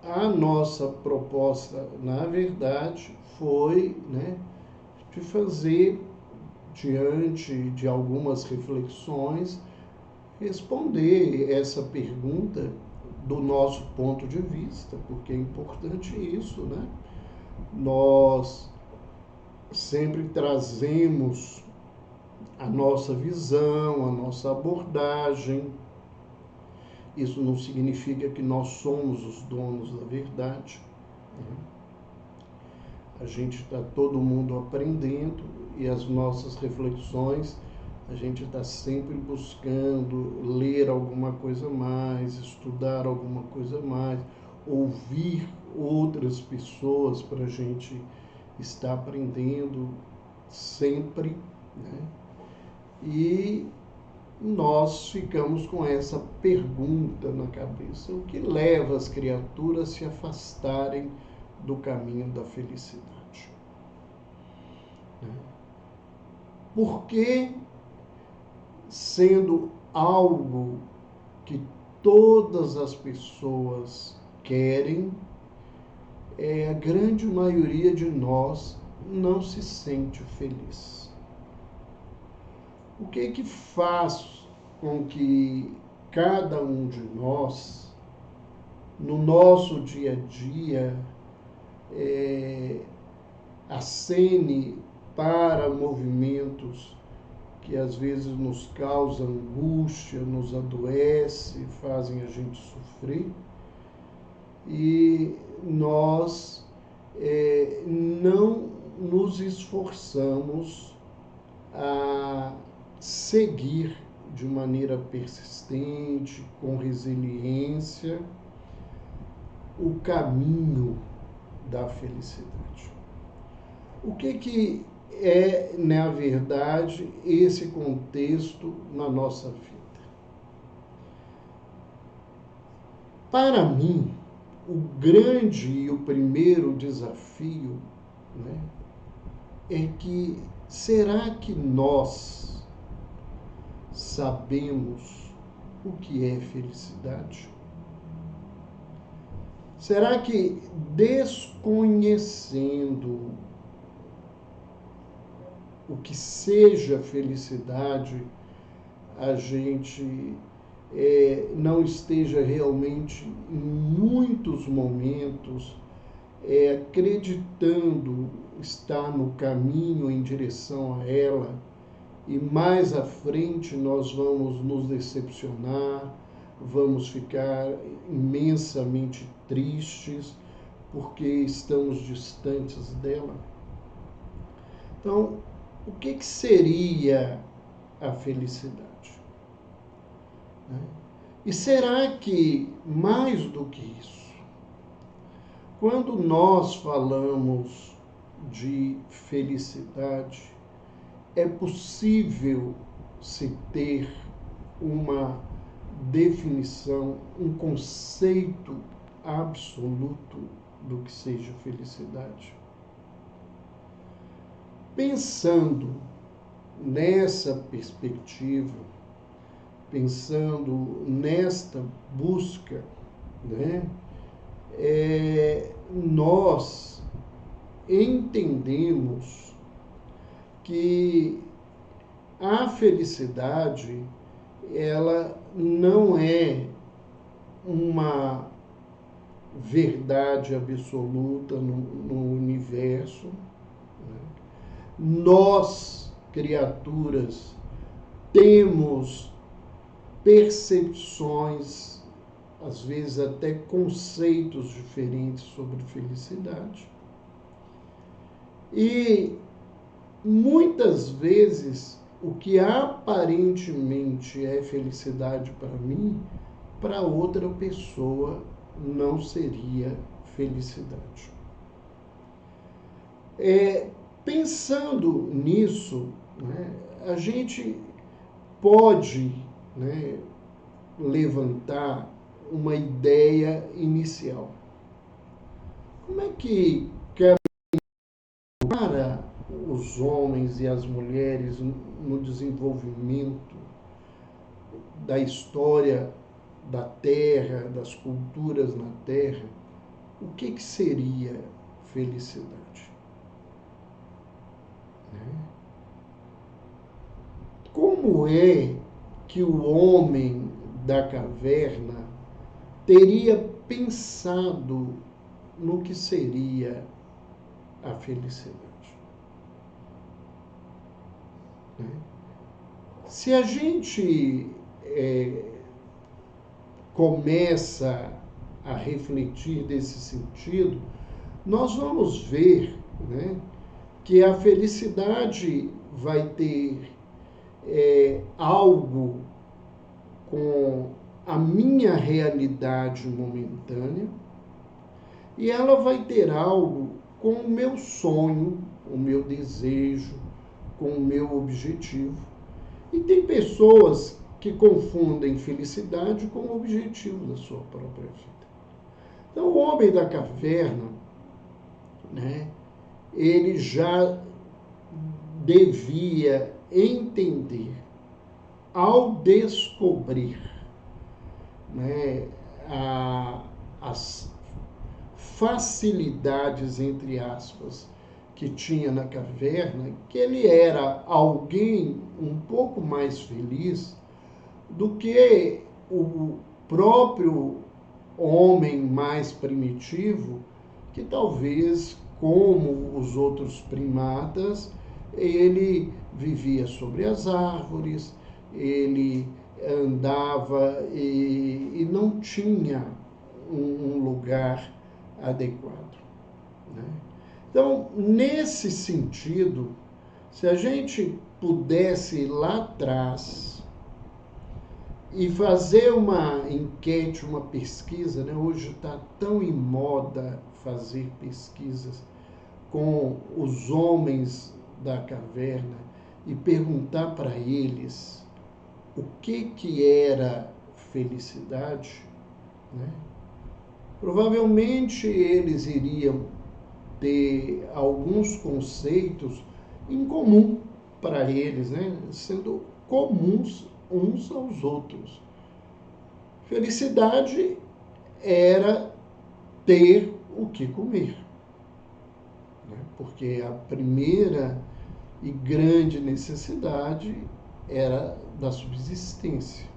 A nossa proposta, na verdade, foi, de fazer, diante de algumas reflexões, responder essa pergunta do nosso ponto de vista, porque é importante isso, né? Nós sempre trazemos a nossa visão, a nossa abordagem. Isso não significa que nós somos os donos da verdade. A gente está todo mundo aprendendo e as nossas reflexões, a gente está sempre buscando ler alguma coisa mais, estudar alguma coisa mais, ouvir outras pessoas para a gente estar aprendendo sempre, né? E nós ficamos com essa pergunta na cabeça: o que leva as criaturas a se afastarem do caminho da felicidade? Por que, sendo algo que todas as pessoas querem, a grande maioria de nós não se sente feliz? O que faz com que cada um de nós, no nosso dia a dia, acene para movimentos que às vezes nos causam angústia, nos adoece, fazem a gente sofrer, e nós não nos esforçamos a seguir de maneira persistente, com resiliência, o caminho da felicidade? O que é, na verdade, esse contexto na nossa vida? Para mim, o grande e o primeiro desafio, é que será que nós sabemos o que é felicidade? Será que, desconhecendo o que seja felicidade, a gente não esteja realmente, em muitos momentos, acreditando estar no caminho em direção a ela, e mais à frente nós vamos nos decepcionar, vamos ficar imensamente tristes porque estamos distantes dela? Então, o que seria a felicidade? E será que, mais do que isso, quando nós falamos de felicidade, é possível se ter uma definição, um conceito absoluto do que seja felicidade? Pensando nessa perspectiva, pensando nesta busca, nós entendemos que a felicidade, ela não é uma verdade absoluta no universo. Nós, criaturas, temos percepções, às vezes até conceitos diferentes sobre felicidade. E muitas vezes o que aparentemente é felicidade para mim, para outra pessoa não seria felicidade. Pensando nisso, a gente pode levantar uma ideia inicial. Como é que para os homens e as mulheres no desenvolvimento da história da terra, das culturas na terra, o que seria felicidade? Como é que o homem da caverna teria pensado no que seria a felicidade? Se a gente começa a refletir desse sentido, nós vamos ver, né, que a felicidade vai ter algo com a minha realidade momentânea e ela vai ter algo com o meu sonho, o meu desejo, com o meu objetivo. E tem pessoas que confundem felicidade com o objetivo da sua própria vida. Então, o homem da caverna, né, ele já devia entender, ao descobrir, né, as facilidades, entre aspas, que tinha na caverna, que ele era alguém um pouco mais feliz do que o próprio homem mais primitivo, que talvez, como os outros primatas, ele vivia sobre as árvores, ele andava e não tinha um lugar adequado, né? Então, nesse sentido, se a gente pudesse ir lá atrás e fazer uma enquete, uma pesquisa, né? Hoje está tão em moda fazer pesquisas com os homens da caverna e perguntar para eles o que era felicidade, né? Provavelmente eles iriam ter alguns conceitos em comum para eles, né? Sendo comuns uns aos outros. Felicidade era ter o que comer, né? Porque a primeira e grande necessidade era da subsistência.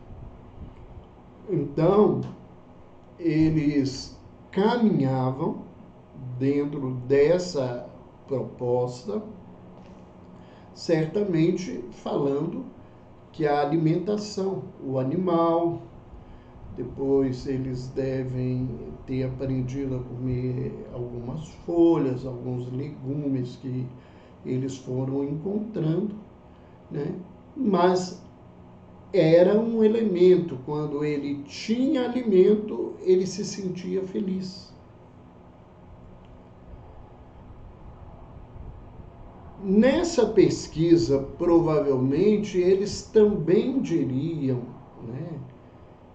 Então, eles caminhavam dentro dessa proposta, certamente falando que a alimentação, o animal, depois eles devem ter aprendido a comer algumas folhas, alguns legumes que eles foram encontrando, né? Mas era um elemento, quando ele tinha alimento, ele se sentia feliz. Nessa pesquisa, provavelmente, eles também diriam, né,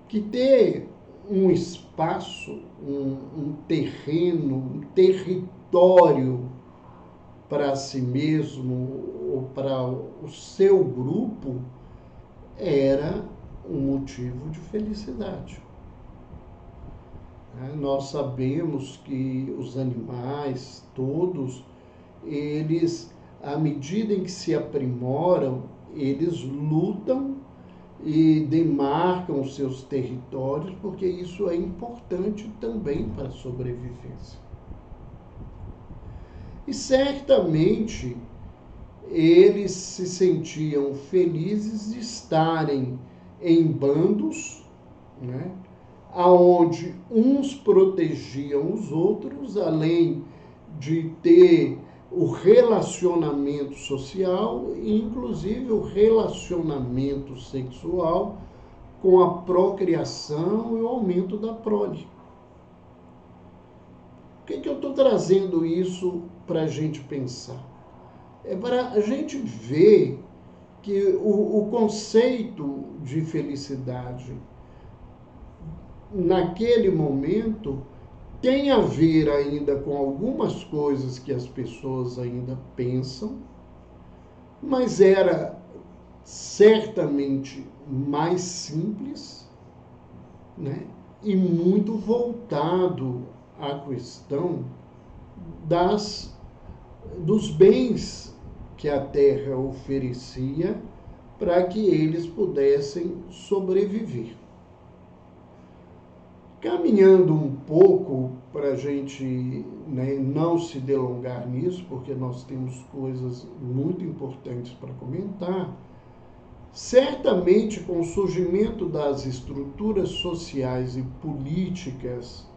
que ter um espaço, um terreno, um território para si mesmo ou para o seu grupo era um motivo de felicidade. Nós sabemos que os animais, todos, eles, à medida em que se aprimoram, eles lutam e demarcam os seus territórios, porque isso é importante também para a sobrevivência. E certamente eles se sentiam felizes de estarem em bandos, né, aonde uns protegiam os outros, além de ter o relacionamento social e, inclusive, o relacionamento sexual com a procriação e o aumento da prole. Por que eu estou trazendo isso para a gente pensar? É para a gente ver que o conceito de felicidade naquele momento tem a ver ainda com algumas coisas que as pessoas ainda pensam, mas era certamente mais simples, né? E muito voltado à questão dos bens que a terra oferecia para que eles pudessem sobreviver. Caminhando um pouco para a gente, né, não se delongar nisso, porque nós temos coisas muito importantes para comentar, certamente com o surgimento das estruturas sociais e políticas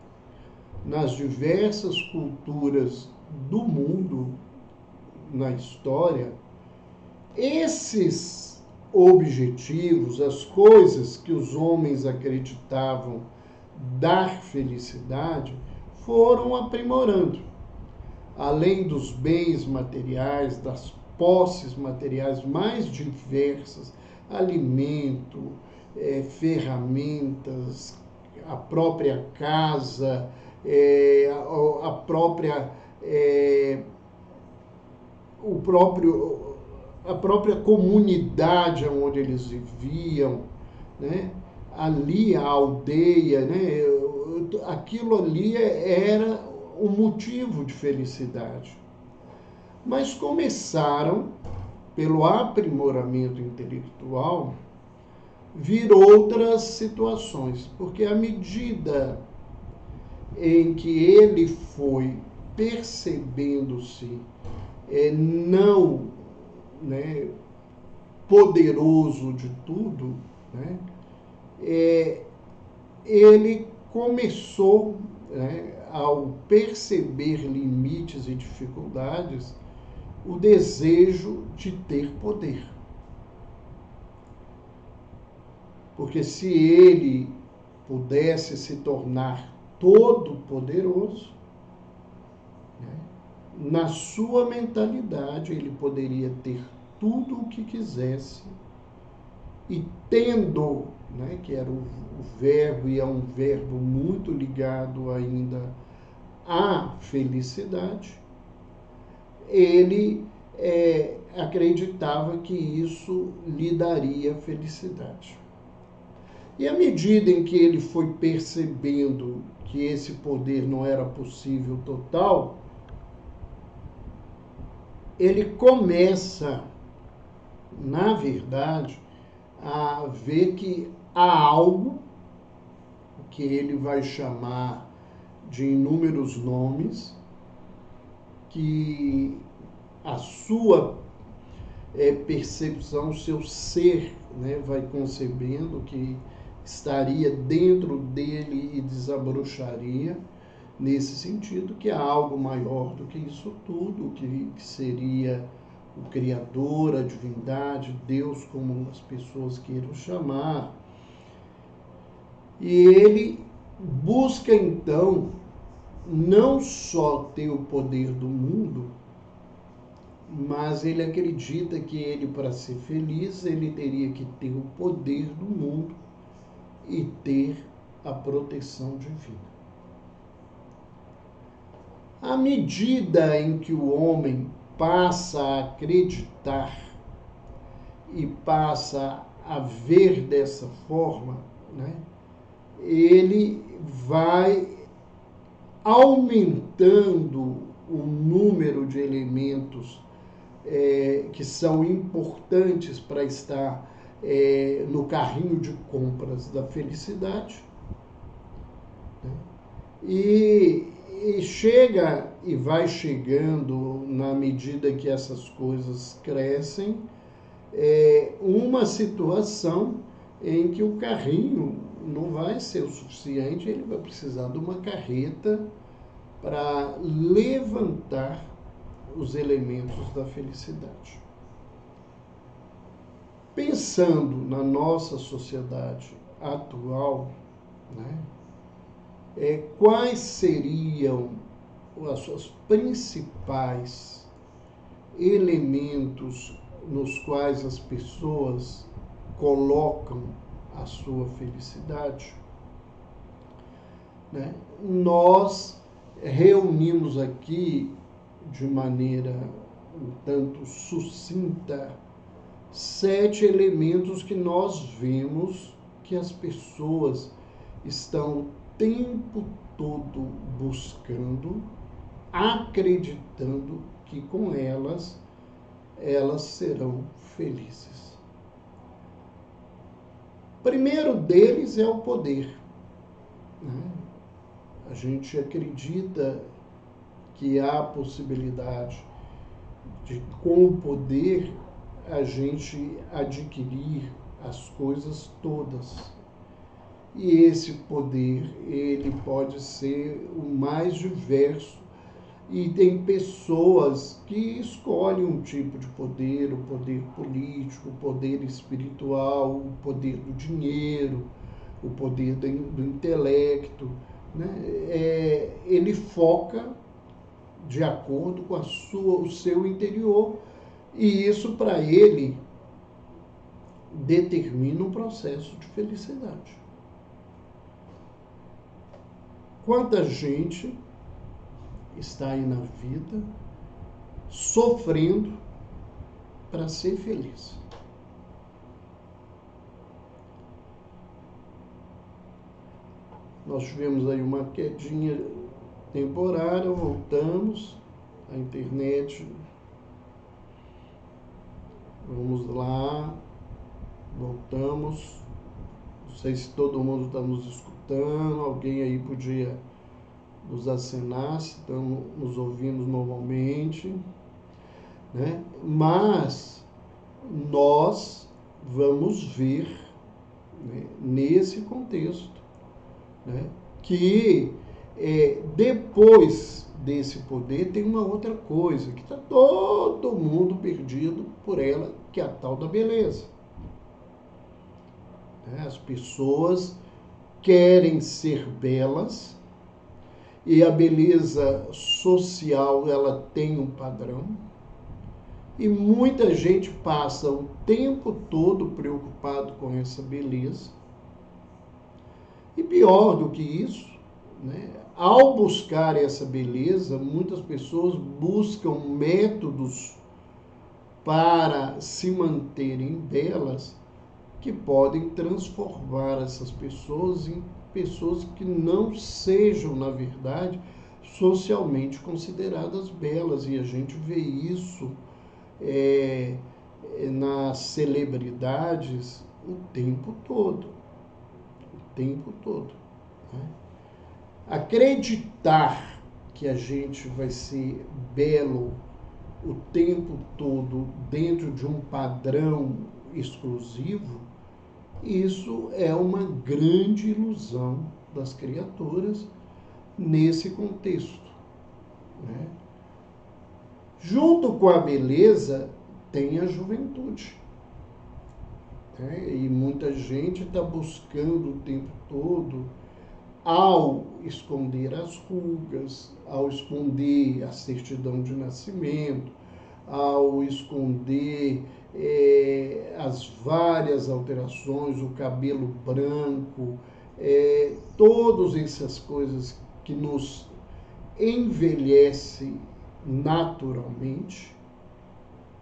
nas diversas culturas do mundo, na história, esses objetivos, as coisas que os homens acreditavam dar felicidade, foram aprimorando. Além dos bens materiais, das posses materiais mais diversas, alimento, ferramentas, a própria casa, a própria a própria comunidade onde eles viviam, né? Ali a aldeia, né? Aquilo ali era um motivo de felicidade. Mas começaram, pelo aprimoramento intelectual, vir outras situações, porque à medida em que ele foi percebendo-se não, né, poderoso de tudo, né, ele começou, né, ao perceber limites e dificuldades, o desejo de ter poder. Porque se ele pudesse se tornar todo poderoso, né, na sua mentalidade ele poderia ter tudo o que quisesse e tendo, né, que era o verbo, e é um verbo muito ligado ainda à felicidade, ele acreditava que isso lhe daria felicidade. E à medida em que ele foi percebendo que esse poder não era possível total, ele começa, na verdade, a ver que há algo que ele vai chamar de inúmeros nomes, que a sua percepção, o seu ser, né, vai concebendo que estaria dentro dele e desabrocharia nesse sentido, que há algo maior do que isso tudo, que seria o Criador, a divindade, Deus, como as pessoas queiram chamar. E ele busca então não só ter o poder do mundo, mas ele acredita que ele, para ser feliz, ele teria que ter o poder do mundo e ter a proteção divina. À medida em que o homem passa a acreditar e passa a ver dessa forma, né, ele vai aumentando o número de elementos que são importantes para estar no carrinho de compras da felicidade, né? E chega e vai chegando, na medida que essas coisas crescem, uma situação em que o carrinho não vai ser o suficiente, ele vai precisar de uma carreta para levantar os elementos da felicidade. Pensando na nossa sociedade atual, né, quais seriam os principais elementos nos quais as pessoas colocam a sua felicidade, né? Nós reunimos aqui de maneira um tanto sucinta 7 elementos que nós vemos que as pessoas estão o tempo todo buscando, acreditando que com elas serão felizes. O primeiro deles é o poder. A gente acredita que há possibilidade de, com o poder, a gente adquirir as coisas todas. E esse poder, ele pode ser o mais diverso. E tem pessoas que escolhem um tipo de poder, o poder político, o poder espiritual, o poder do dinheiro, o poder do intelecto, né? Ele foca de acordo com o seu interior, e isso para ele determina um processo de felicidade. Quanta gente está aí na vida sofrendo para ser feliz. Nós tivemos aí uma quedinha temporária, voltamos, a internet, vamos lá, voltamos. Não sei se todo mundo está nos escutando, alguém aí podia nos acenar se estão nos ouvindo normalmente, né? Mas nós vamos ver, né, nesse contexto, né, que depois desse poder tem uma outra coisa, que está todo mundo perdido por ela, que é a tal da beleza. As pessoas querem ser belas, e a beleza social, ela tem um padrão, e muita gente passa o tempo todo preocupado com essa beleza. E pior do que isso, né, ao buscar essa beleza, muitas pessoas buscam métodos para se manterem belas, que podem transformar essas pessoas em pessoas que não sejam, na verdade, socialmente consideradas belas. E a gente vê isso nas celebridades o tempo todo. O tempo todo. Né? Acreditar que a gente vai ser belo o tempo todo dentro de um padrão exclusivo, isso é uma grande ilusão das criaturas nesse contexto, né? Junto com a beleza tem a juventude, né? E muita gente está buscando o tempo todo, ao esconder as rugas, ao esconder a certidão de nascimento, ao esconder as várias alterações, o cabelo branco, todas essas coisas que nos envelhecem naturalmente,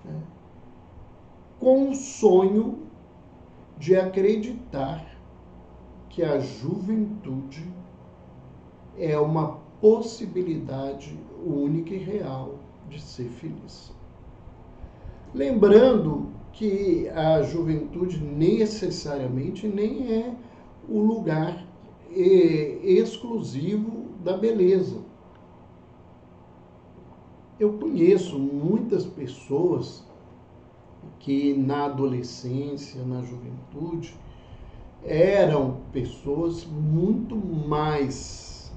né, com o sonho de acreditar que a juventude é uma possibilidade única e real de ser feliz. Lembrando que a juventude necessariamente nem é o lugar exclusivo da beleza. Eu conheço muitas pessoas que na adolescência, na juventude, eram pessoas muito mais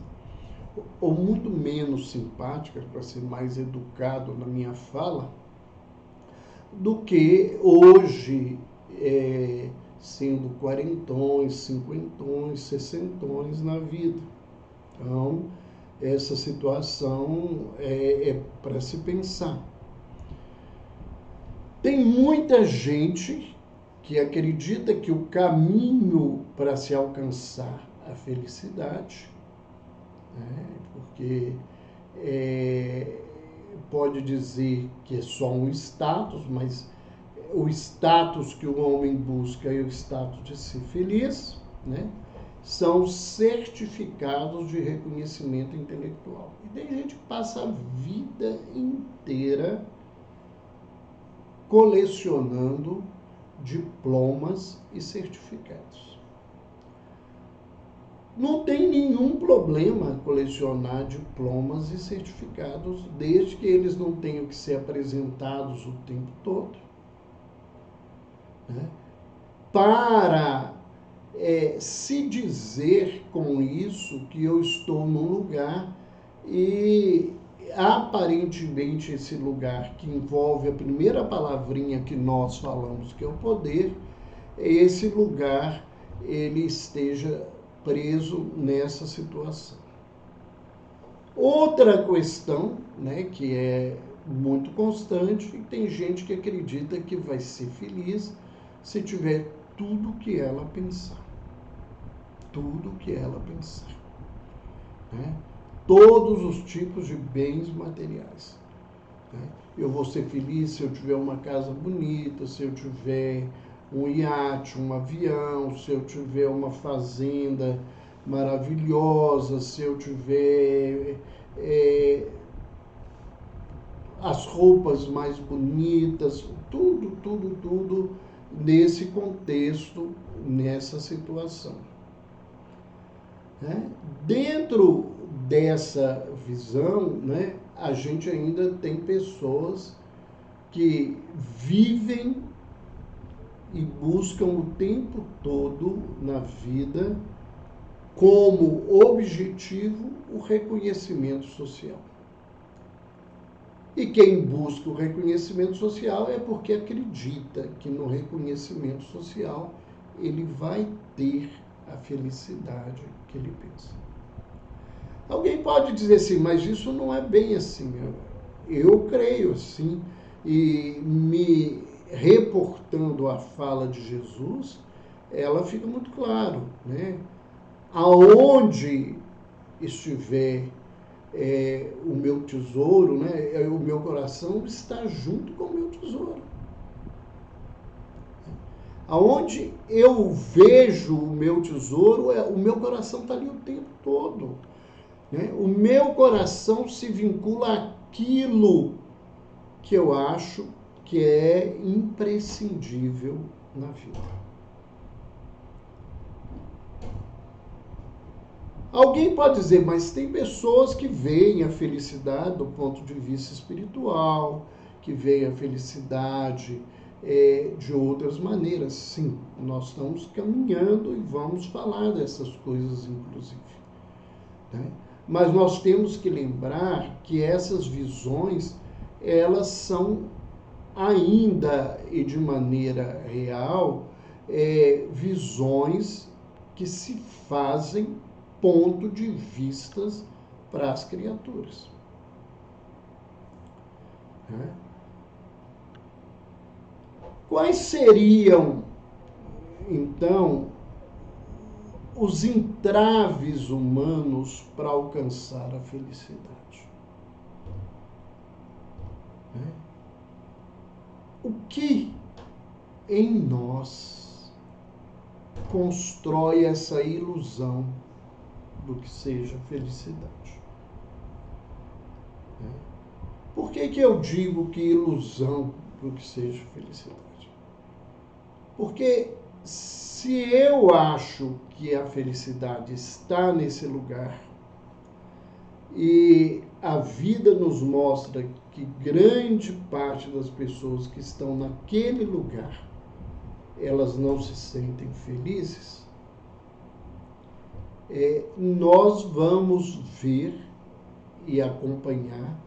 ou muito menos simpáticas, para ser mais educado na minha fala, do que hoje, sendo quarentões, cinquentões, sessentões na vida. Então, essa situação é para se pensar. Tem muita gente que acredita que o caminho para se alcançar a felicidade, né, porque pode dizer que é só um status, mas o status que o homem busca é o status de ser feliz, né? são certificados de reconhecimento intelectual. E tem gente que passa a vida inteira colecionando diplomas e certificados. Não tem nenhum problema colecionar diplomas e certificados, desde que eles não tenham que ser apresentados o tempo todo, né? Para se dizer com isso que eu estou num lugar e aparentemente esse lugar que envolve a primeira palavrinha que nós falamos, que é o poder, esse lugar ele esteja preso nessa situação. Outra questão, né, que é muito constante, e tem gente que acredita que vai ser feliz se tiver tudo que ela pensar. Tudo que ela pensar. Né? Todos os tipos de bens materiais. Né? Eu vou ser feliz se eu tiver uma casa bonita, se eu tiver um iate, um avião, se eu tiver uma fazenda maravilhosa, se eu tiver as roupas mais bonitas, tudo nesse contexto, nessa situação. Né? Dentro dessa visão, né, a gente ainda tem pessoas que vivem e buscam o tempo todo na vida como objetivo o reconhecimento social. E quem busca o reconhecimento social é porque acredita que no reconhecimento social ele vai ter a felicidade que ele pensa. Alguém pode dizer assim, mas isso não é bem assim. Eu creio assim, e me reportando a fala de Jesus, ela fica muito claro, né? Aonde estiver o meu tesouro, né? O meu coração está junto com o meu tesouro. Aonde eu vejo o meu tesouro, o meu coração está ali o tempo todo. Né? O meu coração se vincula àquilo que eu acho que é imprescindível na vida. Alguém pode dizer, mas tem pessoas que veem a felicidade do ponto de vista espiritual, que veem a felicidade de outras maneiras. Sim, nós estamos caminhando e vamos falar dessas coisas, inclusive. Né? Mas nós temos que lembrar que essas visões, elas são ainda e de maneira real, visões que se fazem ponto de vistas para as criaturas. Né? Quais seriam, então, os entraves humanos para alcançar a felicidade? Né? O que em nós constrói essa ilusão do que seja felicidade? Né? Por que eu digo que ilusão do que seja felicidade? Porque se eu acho que a felicidade está nesse lugar e a vida nos mostra que grande parte das pessoas que estão naquele lugar, elas não se sentem felizes, nós vamos ver e acompanhar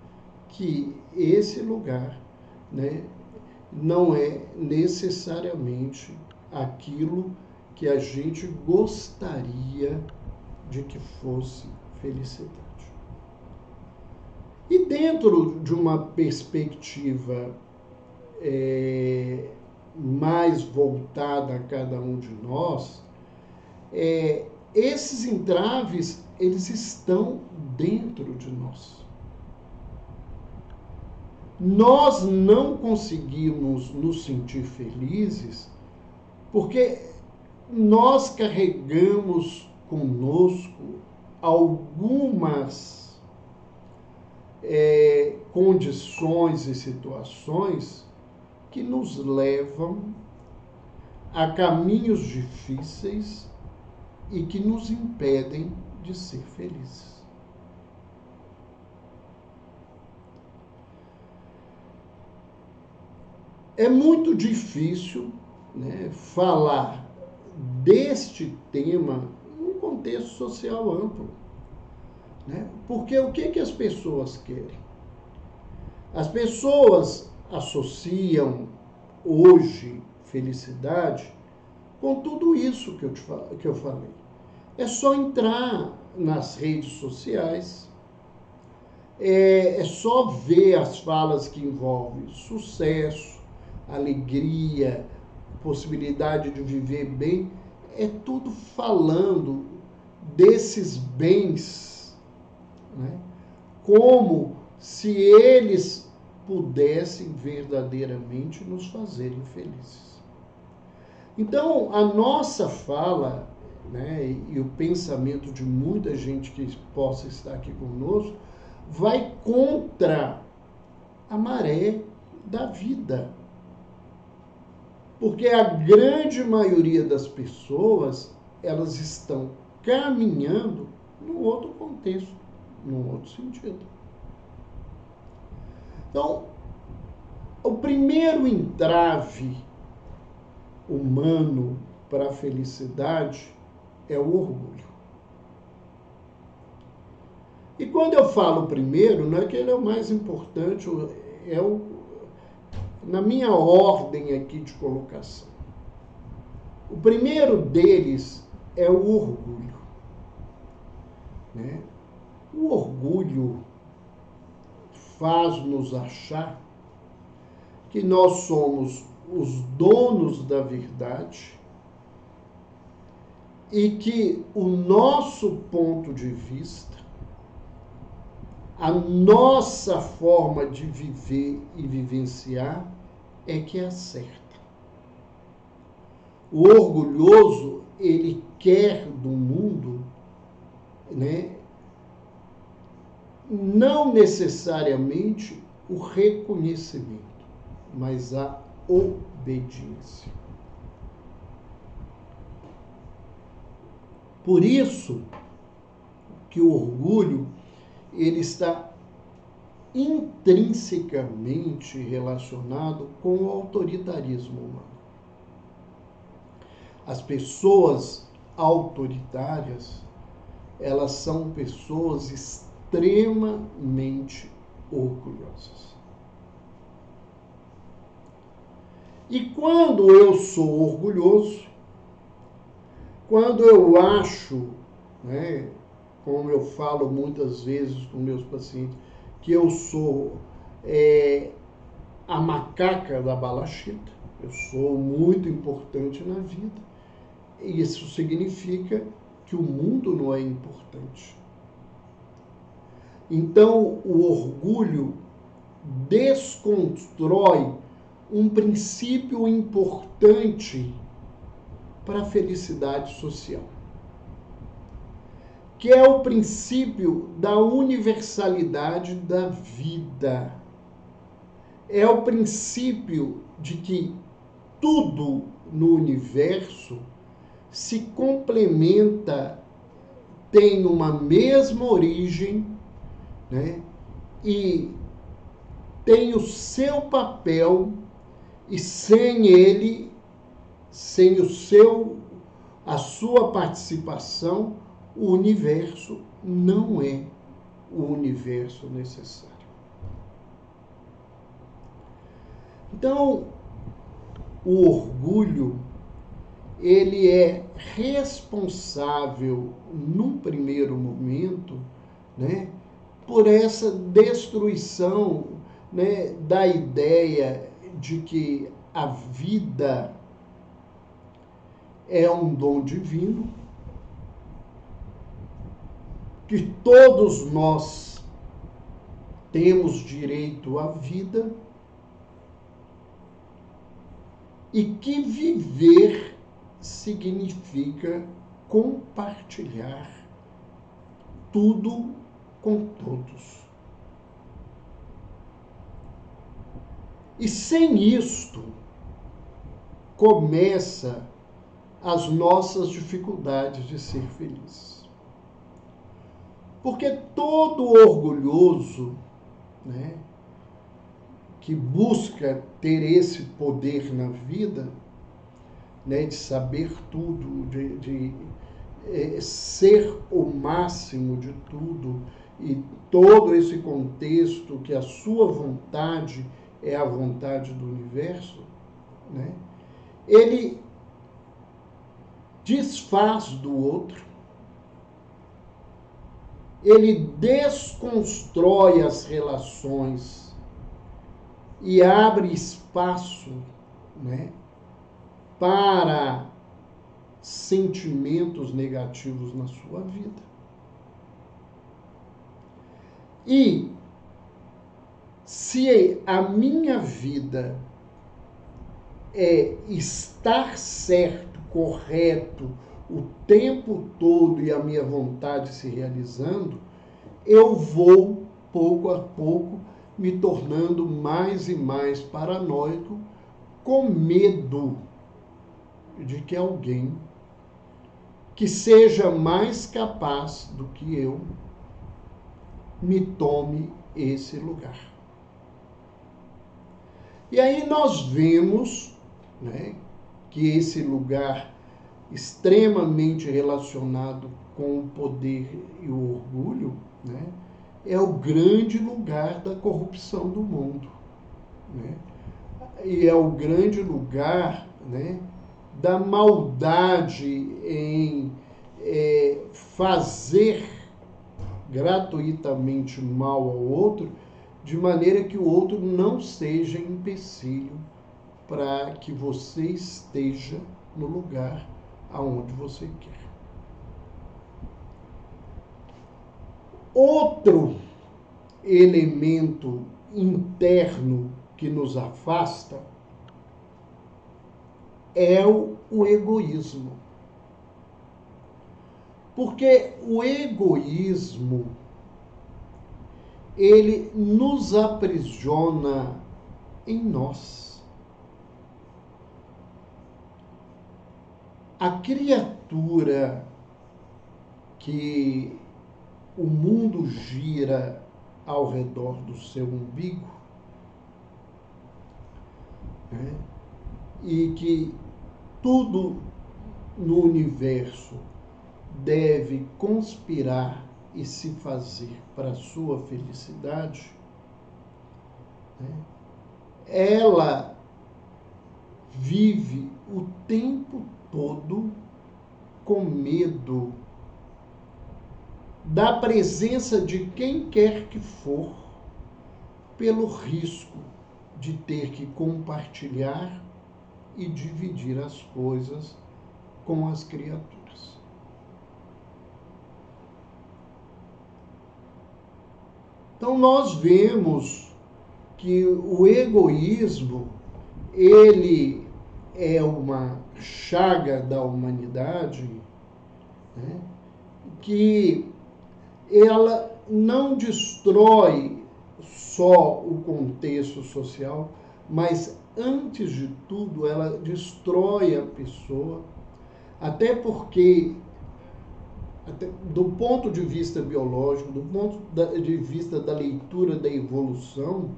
que esse lugar, né, não é necessariamente aquilo que a gente gostaria de que fosse felicidade. E dentro de uma perspectiva mais voltada a cada um de nós, esses entraves, eles estão dentro de nós. Nós não conseguimos nos sentir felizes porque nós carregamos conosco algumas condições e situações que nos levam a caminhos difíceis e que nos impedem de ser felizes. É muito difícil, né, falar deste tema em um contexto social amplo, né? Porque o que as pessoas querem? As pessoas associam hoje felicidade com tudo isso que eu falei. É só entrar nas redes sociais, é só ver as falas que envolvem sucesso, alegria, possibilidade de viver bem, é tudo falando desses bens, né? Como se eles pudessem verdadeiramente nos fazerem felizes. Então, a nossa fala, né, e o pensamento de muita gente que possa estar aqui conosco, vai contra a maré da vida. Porque a grande maioria das pessoas, elas estão caminhando num outro contexto, num outro sentido. Então, o primeiro entrave humano para a felicidade é o orgulho. E quando eu falo primeiro, não é que ele é o mais importante, na minha ordem aqui de colocação. O primeiro deles é o orgulho, né? O orgulho faz-nos achar que nós somos os donos da verdade e que o nosso ponto de vista, a nossa forma de viver e vivenciar é que é certa. O orgulhoso, ele quer do mundo, né, não necessariamente o reconhecimento, mas a obediência. Por isso que o orgulho, ele está intrinsecamente relacionado com o autoritarismo humano. As pessoas autoritárias, elas são pessoas extremamente orgulhosas. E quando eu sou orgulhoso, quando eu acho, né, como eu falo muitas vezes com meus pacientes, que eu sou a macaca da balachita, eu sou muito importante na vida, e isso significa que o mundo não é importante. Então, o orgulho desconstrói um princípio importante para a felicidade social, que é o princípio da universalidade da vida. É o princípio de que tudo no universo se complementa, tem uma mesma origem, né? E tem o seu papel, e sem ele, sem a sua participação, o universo não é o universo necessário. Então, o orgulho, ele é responsável, num primeiro momento, né, por essa destruição, né, da ideia de que a vida é um dom divino, que todos nós temos direito à vida e que viver significa compartilhar tudo com todos. E sem isto, começa as nossas dificuldades de ser felizes. Porque todo orgulhoso, né, que busca ter esse poder na vida, né, de saber tudo, de ser o máximo de tudo, e todo esse contexto que a sua vontade é a vontade do universo, né, ele desfaz do outro, ele desconstrói as relações e abre espaço, né, para sentimentos negativos na sua vida. E se a minha vida é estar certo, correto, o tempo todo e a minha vontade se realizando, eu vou, pouco a pouco, me tornando mais e mais paranoico, com medo de que alguém que seja mais capaz do que eu me tome esse lugar. E aí nós vemos, né, que esse lugar extremamente relacionado com o poder e o orgulho, né, é o grande lugar da corrupção do mundo, né? E é o grande lugar, né, da maldade em fazer gratuitamente mal ao outro, de maneira que o outro não seja empecilho para que você esteja no lugar aonde você quer. Outro elemento interno que nos afasta é o egoísmo. Porque o egoísmo, ele nos aprisiona em nós. A criatura que o mundo gira ao redor do seu umbigo, né, e que tudo no universo deve conspirar e se fazer para a sua felicidade, né, ela vive o tempo todo com medo da presença de quem quer que for, pelo risco de ter que compartilhar e dividir as coisas com as criaturas. Então nós vemos que o egoísmo, ele é uma chaga da humanidade, né, que ela não destrói só o contexto social, mas, antes de tudo, ela destrói a pessoa, até porque, do ponto de vista biológico, do ponto de vista da leitura da evolução,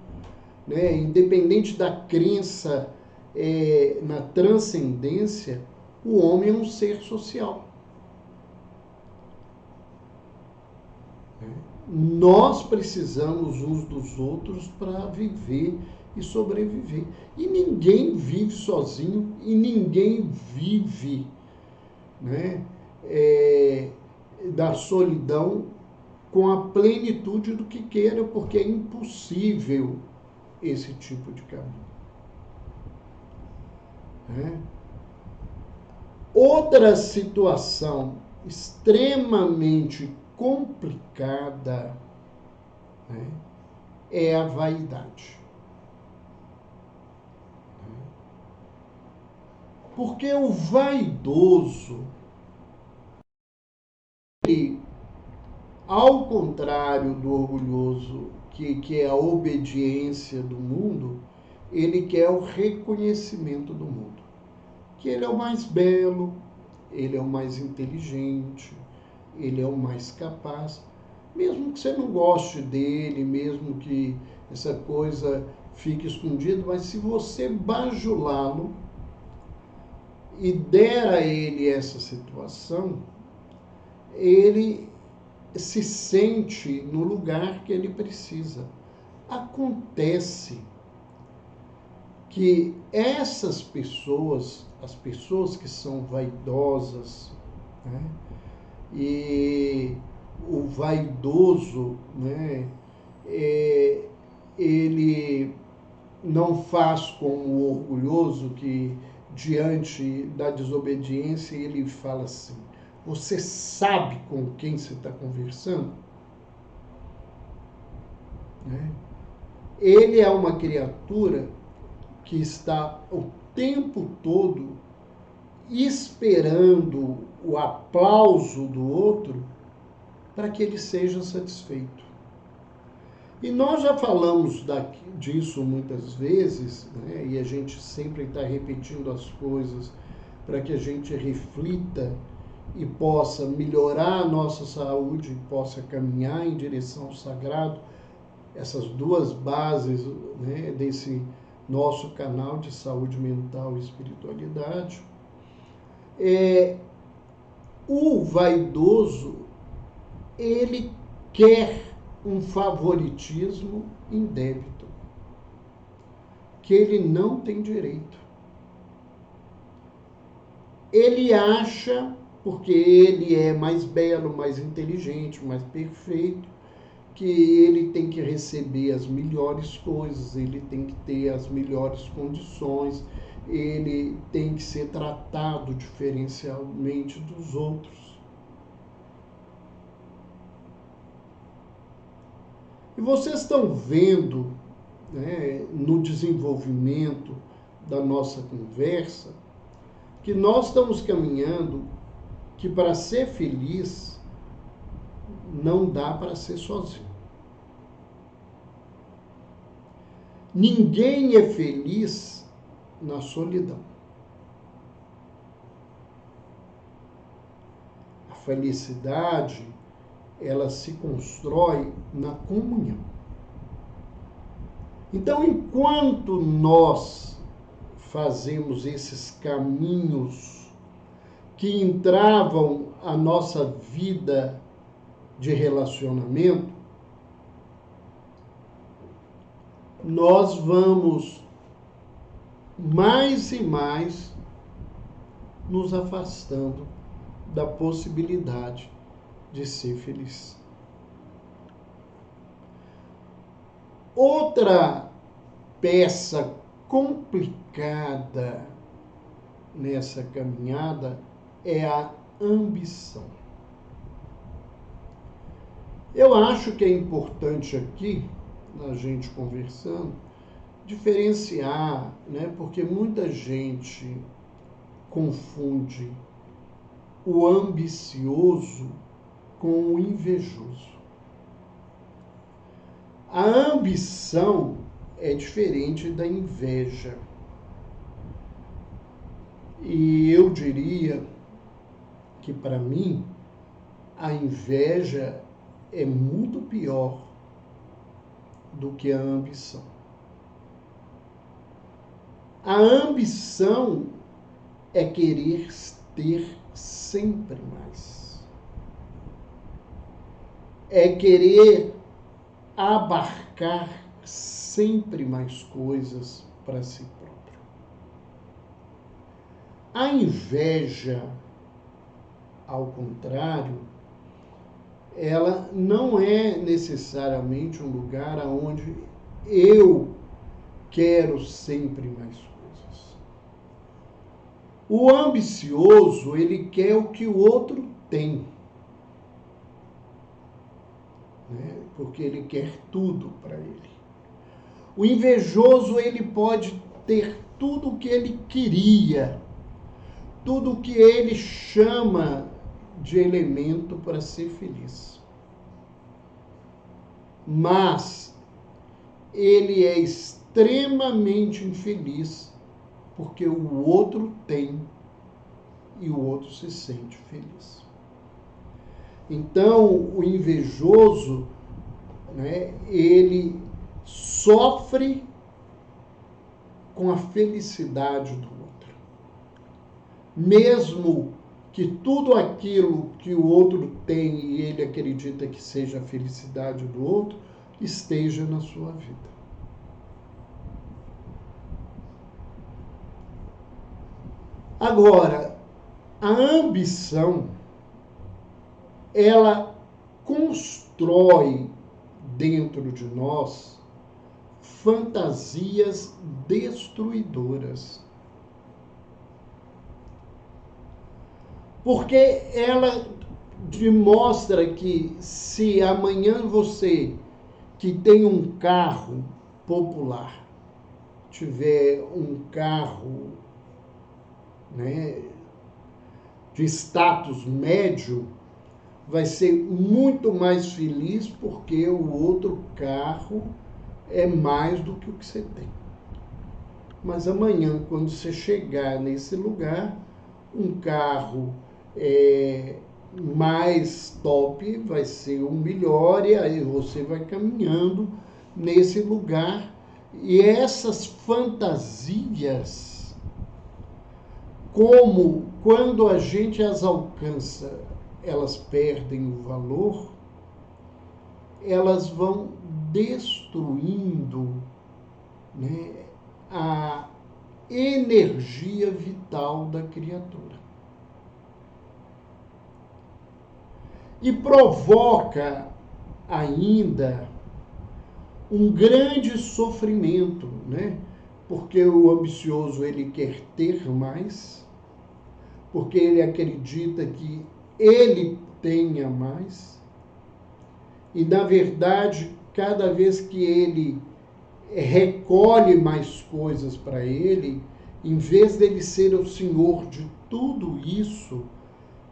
né, independente da crença na transcendência, o homem é um ser social. Nós precisamos uns dos outros para viver e sobreviver. E ninguém vive sozinho e ninguém vive, né, da solidão com a plenitude do que queira, porque é impossível esse tipo de caminho. Né? Outra situação extremamente complicada, né, é a vaidade. Porque o vaidoso, ao contrário do orgulhoso, que é a obediência do mundo, ele quer o reconhecimento do mundo. Que ele é o mais belo, ele é o mais inteligente, ele é o mais capaz. Mesmo que você não goste dele, mesmo que essa coisa fique escondida, mas se você bajulá-lo e der a ele essa situação, ele se sente no lugar que ele precisa. Acontece que essas pessoas, as pessoas que são vaidosas, né, e o vaidoso, né, ele não faz como o orgulhoso que, diante da desobediência, ele fala assim: você sabe com quem você está conversando? Né? Ele é uma criatura que está o tempo todo esperando o aplauso do outro para que ele seja satisfeito. E nós já falamos disso muitas vezes, né? E a gente sempre está repetindo as coisas para que a gente reflita e possa melhorar a nossa saúde, e possa caminhar em direção ao sagrado. Essas duas bases, né, desse nosso canal de saúde mental e espiritualidade. O vaidoso, ele quer um favoritismo indébito, que ele não tem direito. Ele acha, porque ele é mais belo, mais inteligente, mais perfeito, que ele tem que receber as melhores coisas, ele tem que ter as melhores condições, ele tem que ser tratado diferencialmente dos outros. E vocês estão vendo, né, no desenvolvimento da nossa conversa, que nós estamos caminhando que para ser feliz não dá para ser sozinho. Ninguém é feliz na solidão. A felicidade, ela se constrói na comunhão. Então, enquanto nós fazemos esses caminhos que entravam a nossa vida de relacionamento, nós vamos mais e mais nos afastando da possibilidade de ser feliz. Outra peça complicada nessa caminhada é a ambição. Eu acho que é importante aqui, a gente conversando, diferenciar, né? Porque muita gente confunde o ambicioso com o invejoso. A ambição é diferente da inveja. E eu diria que, para mim, a inveja é muito pior do que a ambição. A ambição é querer ter sempre mais. É querer abarcar sempre mais coisas para si próprio. A inveja, ao contrário, ela não é necessariamente um lugar onde eu quero sempre mais coisas. O ambicioso, ele quer o que o outro tem, né? Porque ele quer tudo para ele. O invejoso, ele pode ter tudo o que ele queria, tudo o que ele chama de elemento para ser feliz. Mas ele é extremamente infeliz porque o outro tem e o outro se sente feliz. Então, o invejoso, né, ele sofre com a felicidade do outro. Mesmo que tudo aquilo que o outro tem e ele acredita que seja a felicidade do outro, esteja na sua vida. Agora, a ambição, ela constrói dentro de nós fantasias destruidoras. Porque ela demonstra que se amanhã você, que tem um carro popular, tiver um carro, né, de status médio, vai ser muito mais feliz porque o outro carro é mais do que o que você tem. Mas amanhã, quando você chegar nesse lugar, um carro mais top vai ser o melhor, e aí você vai caminhando nesse lugar. E essas fantasias, como quando a gente as alcança, elas perdem o valor, elas vão destruindo, né, a energia vital da criatura. E provoca ainda um grande sofrimento, né? Porque o ambicioso, ele quer ter mais, porque ele acredita que ele tenha mais, e na verdade, cada vez que ele recolhe mais coisas para ele, em vez dele ser o senhor de tudo isso,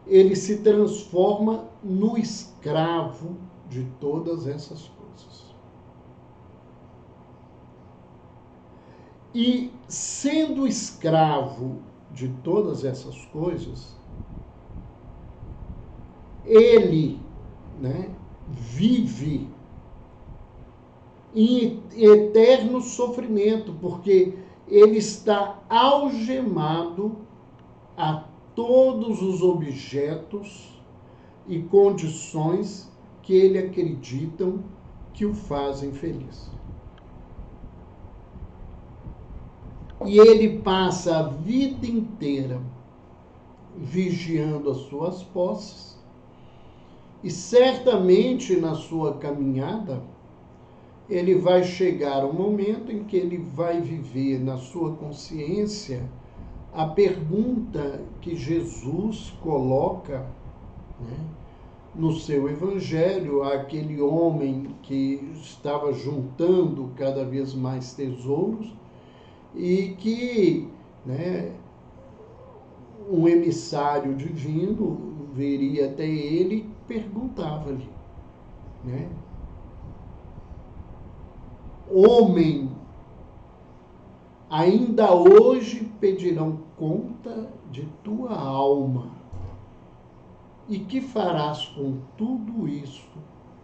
ele se transforma no escravo de todas essas coisas. E sendo escravo de todas essas coisas, ele, né, vive em eterno sofrimento, porque ele está algemado a todos os objetos e condições que ele acreditam que o fazem feliz. E ele passa a vida inteira vigiando as suas posses, e certamente na sua caminhada ele vai chegar um momento em que ele vai viver na sua consciência a pergunta que Jesus coloca, né, no seu evangelho, àquele homem que estava juntando cada vez mais tesouros e que, né, um emissário divino viria até ele e perguntava-lhe, né, homem, ainda hoje pedirão conta de tua alma. E que farás com tudo isso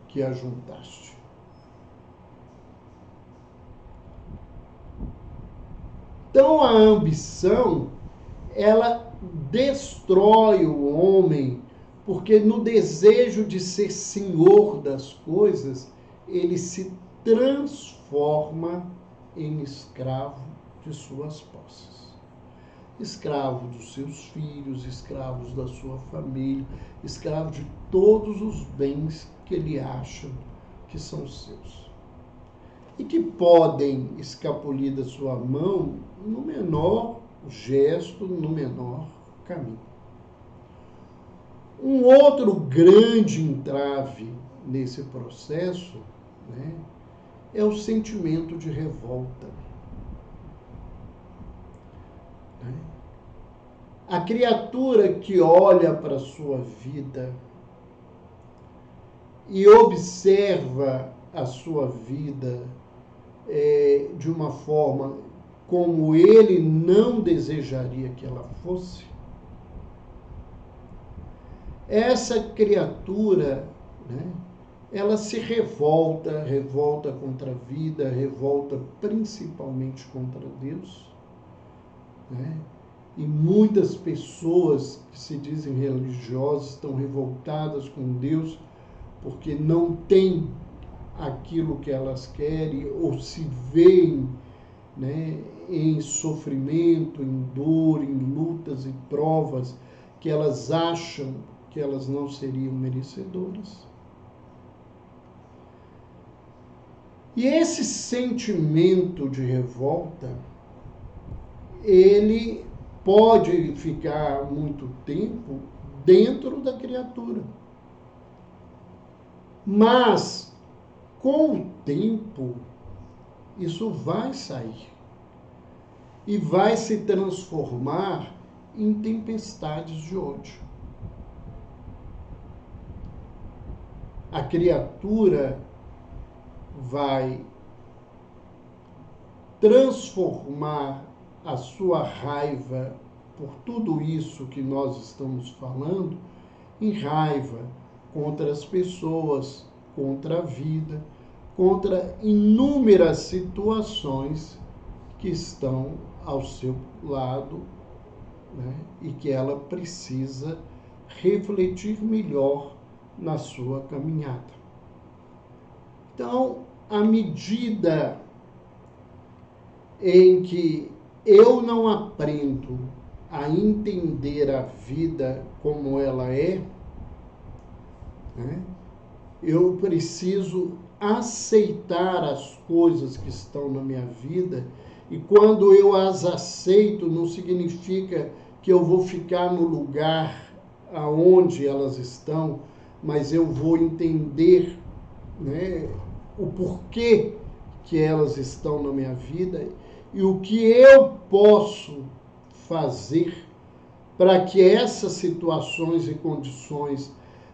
que ajuntaste? Então a ambição, ela destrói o homem, porque no desejo de ser senhor das coisas, ele se transforma em escravo de suas posses. Escravo dos seus filhos, escravos da sua família, escravo de todos os bens que ele acha que são seus. E que podem escapulir da sua mão no menor gesto, no menor caminho. Um outro grande entrave nesse processo, né, é o sentimento de revolta. A criatura que olha para a sua vida e observa a sua vida de uma forma como ele não desejaria que ela fosse, essa criatura, né, ela se revolta contra a vida, revolta principalmente contra Deus, né? E muitas pessoas que se dizem religiosas estão revoltadas com Deus porque não têm aquilo que elas querem ou se veem, né, em sofrimento, em dor, em lutas e provas que elas acham que elas não seriam merecedoras. E esse sentimento de revolta, ele pode ficar muito tempo dentro da criatura. Mas, com o tempo, isso vai sair e vai se transformar em tempestades de ódio. A criatura vai transformar a sua raiva por tudo isso que nós estamos falando em raiva contra as pessoas, contra a vida, contra inúmeras situações que estão ao seu lado, né, e que ela precisa refletir melhor na sua caminhada. Então, à medida em que eu não aprendo a entender a vida como ela é, né, eu preciso aceitar as coisas que estão na minha vida, e quando eu as aceito, não significa que eu vou ficar no lugar aonde elas estão, mas eu vou entender, né, o porquê que elas estão na minha vida e o que eu posso fazer para que essas situações e condições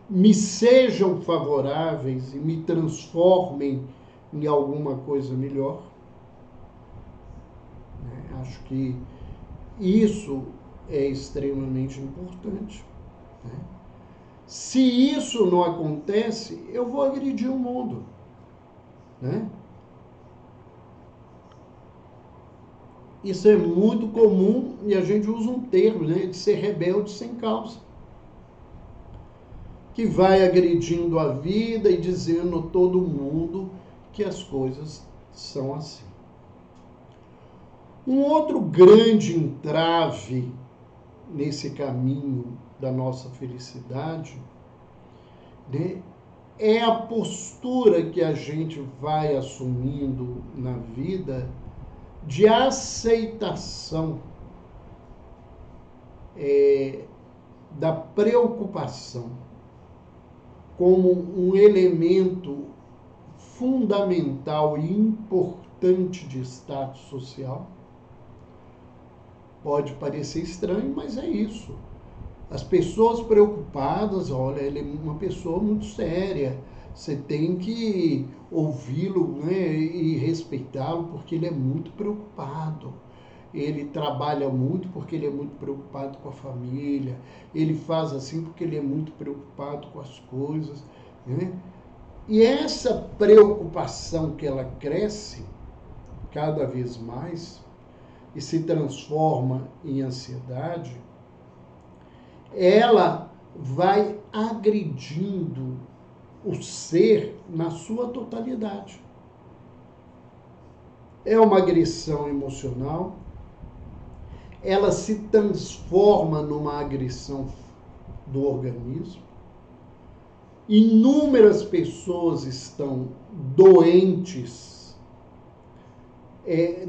me sejam favoráveis e me transformem em alguma coisa melhor. Acho que isso é extremamente importante, né? Se isso não acontece, eu vou agredir o mundo, né? Isso é muito comum e a gente usa um termo, né, de ser rebelde sem causa, que vai agredindo a vida e dizendo a todo mundo que as coisas são assim. Um outro grande entrave nesse caminho da nossa felicidade, né, é a postura que a gente vai assumindo na vida de aceitação da preocupação como um elemento fundamental e importante de status social. Pode parecer estranho, mas é isso. As pessoas preocupadas, olha, ele é uma pessoa muito séria, você tem que ouvi-lo, né, e respeitá-lo porque ele é muito preocupado. Ele trabalha muito porque ele é muito preocupado com a família, ele faz assim porque ele é muito preocupado com as coisas, né? E essa preocupação que ela cresce cada vez mais e se transforma em ansiedade, ela vai agredindo o ser na sua totalidade. É uma agressão emocional, ela se transforma numa agressão do organismo. Inúmeras pessoas estão doentes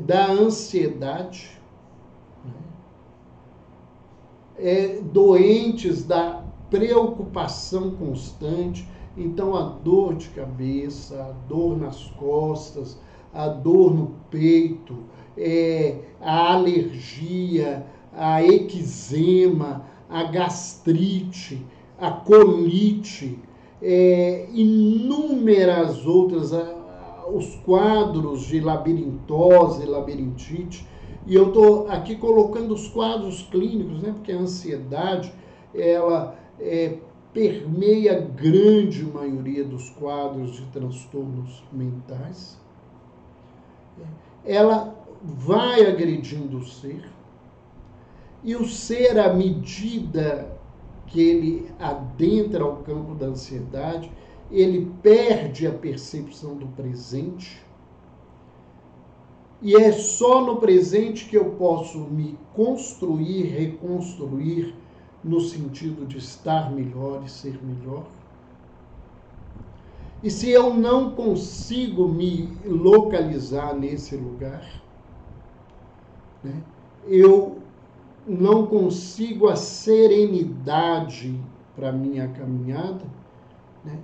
da ansiedade, doentes da preocupação constante. Então, a dor de cabeça, a dor nas costas, a dor no peito, a alergia, a eczema, a gastrite, a colite, inúmeras outras, os quadros de labirintose, labirintite. E eu estou aqui colocando os quadros clínicos, né, porque a ansiedade, ela permeia a grande maioria dos quadros de transtornos mentais. Ela vai agredindo o ser, e o ser, à medida que ele adentra ao campo da ansiedade, ele perde a percepção do presente, e é só no presente que eu posso me construir, reconstruir, no sentido de estar melhor e ser melhor. E se eu não consigo me localizar nesse lugar, né, eu não consigo a serenidade para a minha caminhada, né,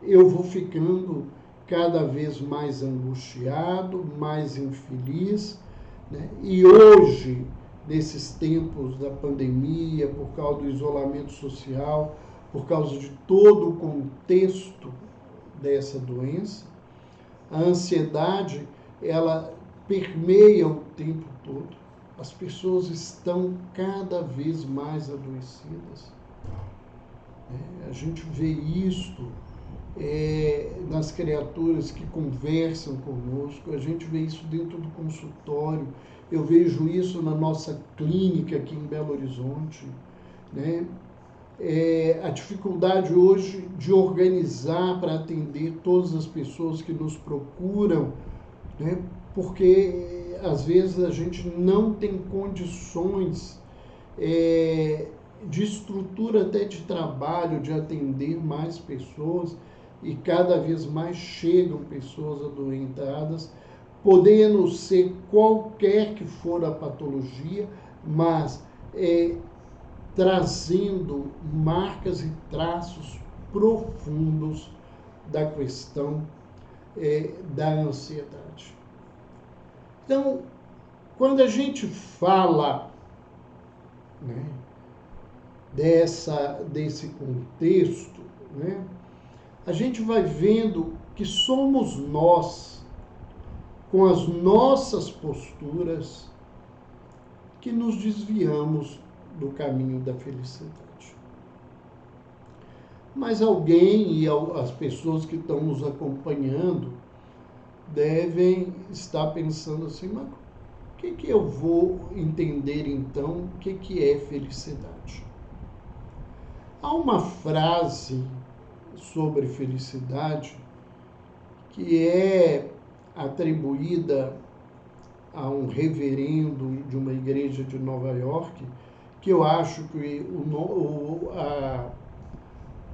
eu vou ficando cada vez mais angustiado, mais infeliz, né? E hoje, nesses tempos da pandemia, por causa do isolamento social, por causa de todo o contexto dessa doença, a ansiedade, ela permeia o tempo todo. As pessoas estão cada vez mais adoecidas. A gente vê isto nas criaturas que conversam conosco, a gente vê isso dentro do consultório, eu vejo isso na nossa clínica aqui em Belo Horizonte, né? A dificuldade hoje de organizar para atender todas as pessoas que nos procuram, né? Porque às vezes a gente não tem condições de estrutura até de trabalho, de atender mais pessoas, e cada vez mais chegam pessoas adoentadas, podendo ser qualquer que for a patologia, mas trazendo marcas e traços profundos da questão da ansiedade. Então, quando a gente fala, né, desse contexto, né, a gente vai vendo que somos nós, com as nossas posturas, que nos desviamos do caminho da felicidade. Mas alguém e as pessoas que estão nos acompanhando devem estar pensando assim, mas o que eu vou entender então o que é felicidade? Há uma frase sobre felicidade que é atribuída a um reverendo de uma igreja de Nova York, que eu acho que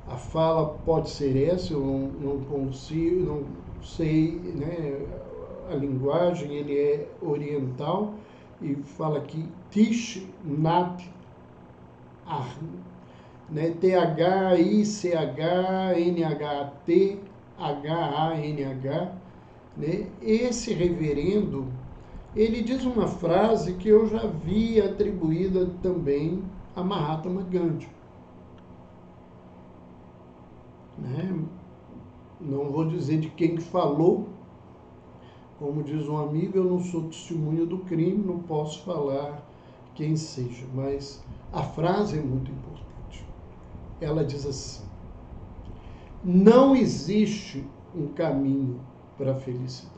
a fala pode ser essa, eu não consigo, não sei, né, a linguagem, ele é oriental, e fala aqui, Thich Nhat Hanh, né, T-H-I-C-H-N-H-T-H-A-N-H, né? Esse reverendo, ele diz uma frase que eu já vi atribuída também a Mahatma Gandhi, né? Não vou dizer de quem falou, como diz um amigo, eu não sou testemunha do crime, não posso falar quem seja, mas a frase é muito importante. Ela diz assim: não existe um caminho para a felicidade.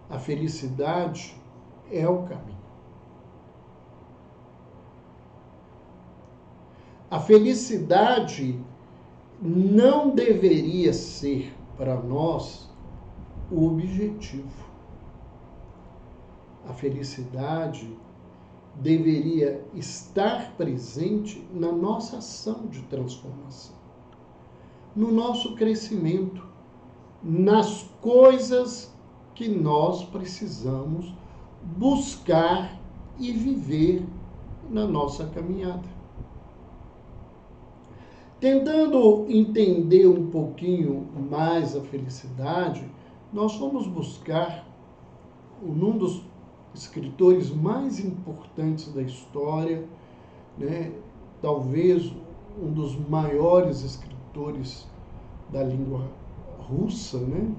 A felicidade é o caminho. A felicidade não deveria ser para nós o objetivo. A felicidade deveria estar presente na nossa ação de transformação, no nosso crescimento, nas coisas que nós precisamos buscar e viver na nossa caminhada. Tentando entender um pouquinho mais a felicidade, nós vamos buscar, num dos escritores mais importantes da história, né? Talvez um dos maiores escritores da língua russa, né?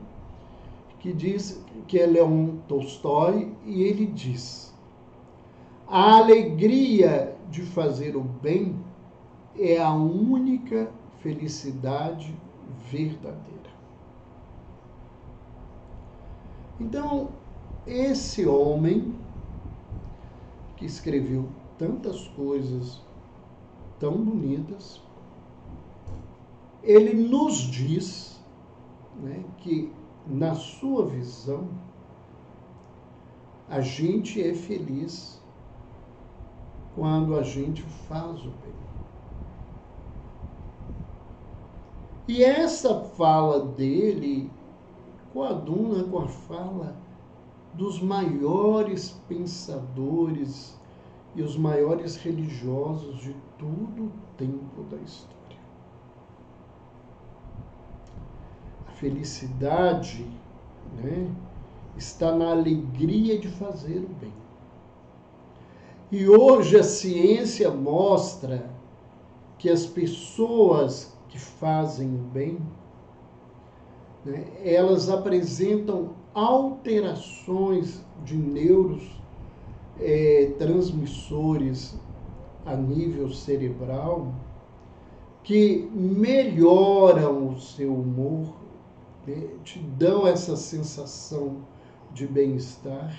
Que é Leon Tolstói, e ele diz: a alegria de fazer o bem é a única felicidade verdadeira. Então, esse homem que escreveu tantas coisas tão bonitas, ele nos diz, né, que, na sua visão, a gente é feliz quando a gente faz o bem. E essa fala dele coaduna com a fala dos maiores pensadores e os maiores religiosos de todo o tempo da história. A felicidade, né, está na alegria de fazer o bem. E hoje a ciência mostra que as pessoas que fazem o bem, né, elas apresentam alterações de neurotransmissores a nível cerebral que melhoram o seu humor, né, te dão essa sensação de bem-estar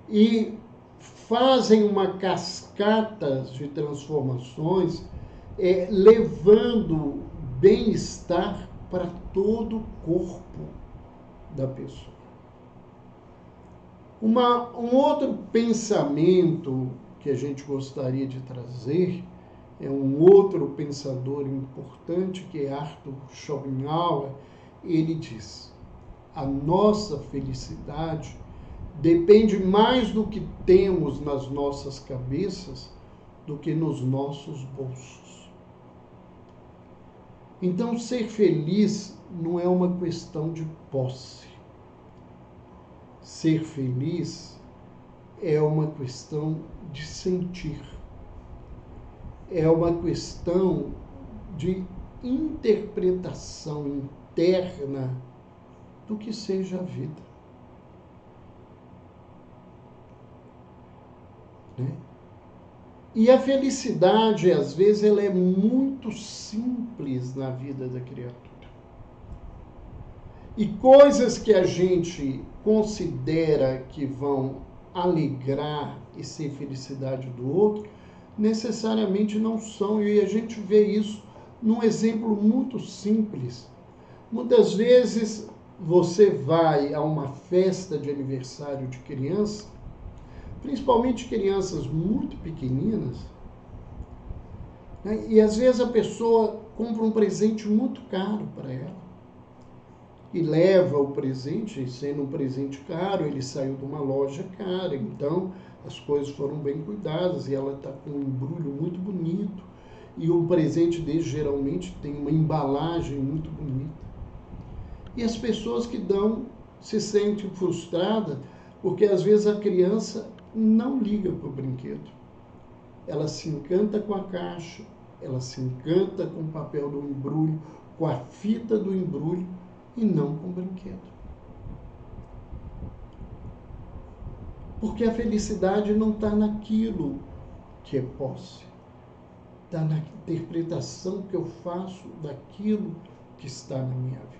e fazem uma cascata de transformações, levando bem-estar para todo o corpo da pessoa. Um outro pensamento que a gente gostaria de trazer é um outro pensador importante, que é Arthur Schopenhauer. Ele diz: a nossa felicidade depende mais do que temos nas nossas cabeças do que nos nossos bolsos. Então, ser feliz não é uma questão de posse. Ser feliz é uma questão de sentir. É uma questão de interpretação interna do que seja a vida. Né? E a felicidade, às vezes, ela é muito simples na vida da criatura. E coisas que a gente considera que vão alegrar e ser felicidade do outro, necessariamente não são. E a gente vê isso num exemplo muito simples. Muitas vezes você vai a uma festa de aniversário de criança, principalmente crianças muito pequeninas, né? E às vezes a pessoa compra um presente muito caro para ela e leva o presente, e sendo um presente caro, ele saiu de uma loja cara, então as coisas foram bem cuidadas e ela está com um embrulho muito bonito, e um presente desse geralmente tem uma embalagem muito bonita. E as pessoas que dão se sentem frustradas porque às vezes a criança não liga para o brinquedo. Ela se encanta com a caixa, ela se encanta com o papel do embrulho, com a fita do embrulho e não com o brinquedo. Porque a felicidade não está naquilo que é posse, está na interpretação que eu faço daquilo que está na minha vida.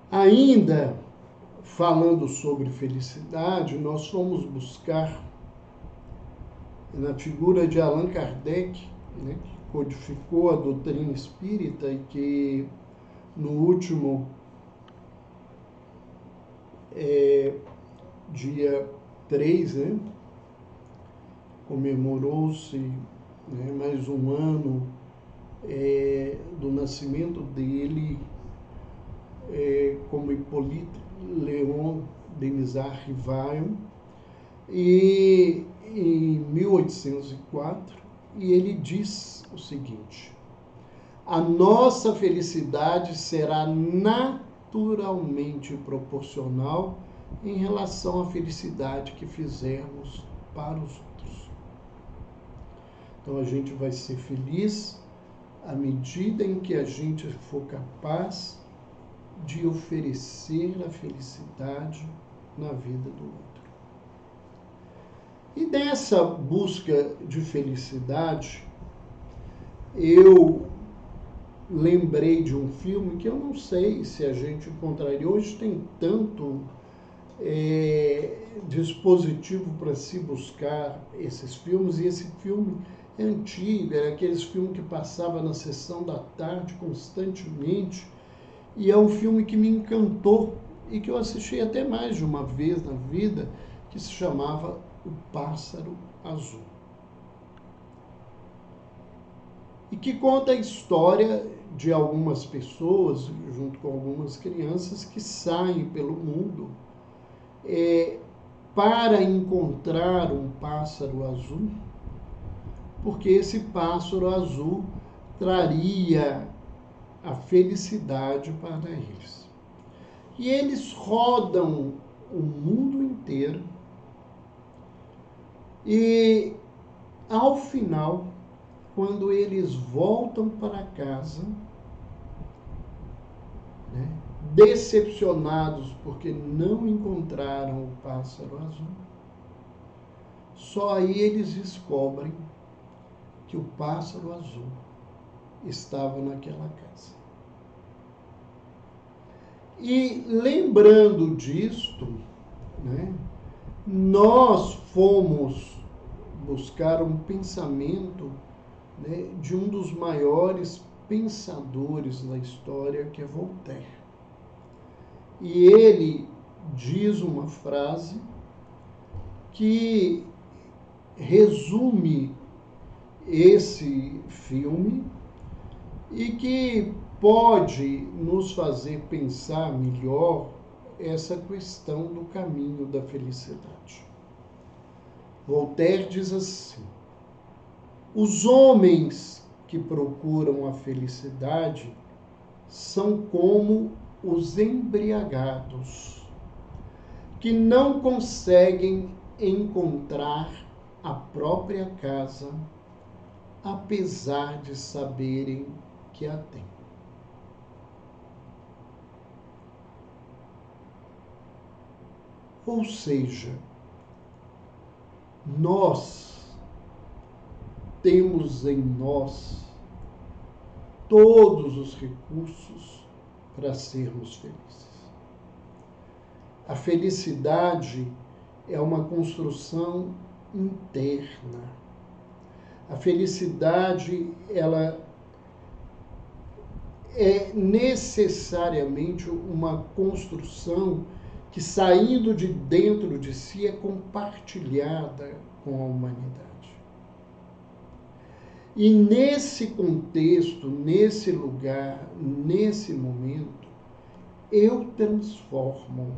Ainda falando sobre felicidade, nós fomos buscar na figura de Allan Kardec, né, que codificou a doutrina espírita e que no último dia 3, né, comemorou-se, né, mais um ano do nascimento dele, como Hippolyte Léon Denisard Rivail, e em 1804, e ele diz o seguinte: a nossa felicidade será naturalmente proporcional em relação à felicidade que fizermos para os outros. Então a gente vai ser feliz à medida em que a gente for capaz de oferecer a felicidade na vida do outro. E dessa busca de felicidade, eu lembrei de um filme que eu não sei se a gente encontraria. Hoje tem tanto dispositivo para se buscar esses filmes, e esse filme é antigo, era aqueles filmes que passava na sessão da tarde constantemente, e é um filme que me encantou e que eu assisti até mais de uma vez na vida, que se chamava O Pássaro Azul. E que conta a história de algumas pessoas, junto com algumas crianças, que saem pelo mundo para encontrar um pássaro azul, porque esse pássaro azul traria a felicidade para eles. E eles rodam o mundo inteiro e, ao final, quando eles voltam para casa, decepcionados porque não encontraram o pássaro azul, só aí eles descobrem que o pássaro azul estava naquela casa. E lembrando disto, nós fomos buscar um pensamento de um dos maiores pensadores da história, que é Voltaire. E ele diz uma frase que resume esse filme e que pode nos fazer pensar melhor essa questão do caminho da felicidade. Voltaire diz assim: os homens que procuram a felicidade são como os embriagados, que não conseguem encontrar a própria casa, apesar de saberem que a têm. Ou seja, nós temos em nós todos os recursos para sermos felizes. A felicidade é uma construção interna. A felicidade, ela é necessariamente uma construção que, saindo de dentro de si, é compartilhada com a humanidade. E nesse contexto, nesse lugar, nesse momento, eu transformo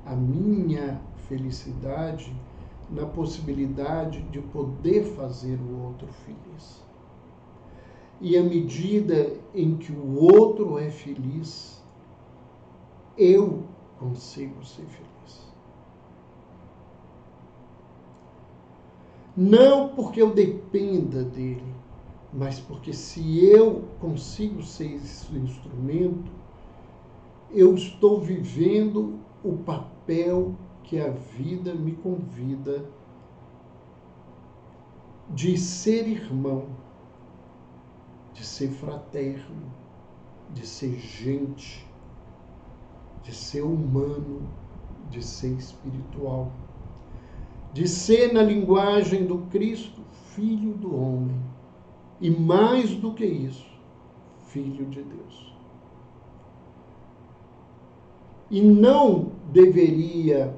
a minha felicidade na possibilidade de poder fazer o outro feliz. E à medida em que o outro é feliz, eu consigo ser feliz. Não porque eu dependa dele, mas porque se eu consigo ser esse instrumento, eu estou vivendo o papel que a vida me convida de ser irmão, de ser fraterno, de ser gente, de ser humano, de ser espiritual, de ser, na linguagem do Cristo, filho do homem, e mais do que isso, filho de Deus. E não deveria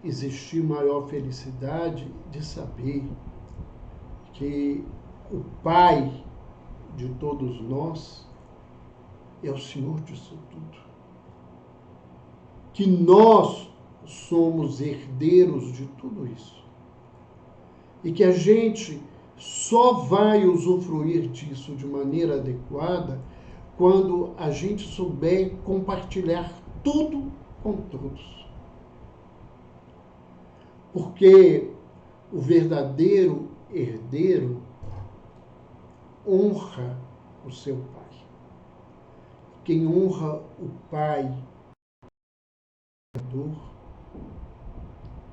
existir maior felicidade de saber que o Pai de todos nós é o Senhor disso tudo. Que nós somos herdeiros de tudo isso. E que a gente só vai usufruir disso de maneira adequada quando a gente souber compartilhar tudo com todos. Porque o verdadeiro herdeiro honra o seu pai. Quem honra o pai,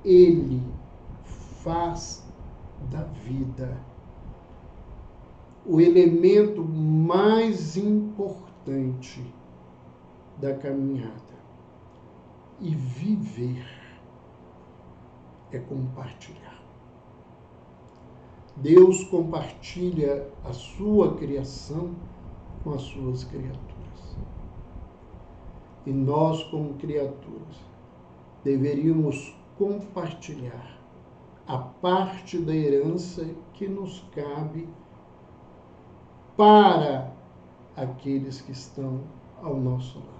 ele faz da vida o elemento mais importante da caminhada. E viver é compartilhar. Deus compartilha a sua criação com as suas criaturas. E nós, como criaturas, deveríamos compartilhar a parte da herança que nos cabe para aqueles que estão ao nosso lado.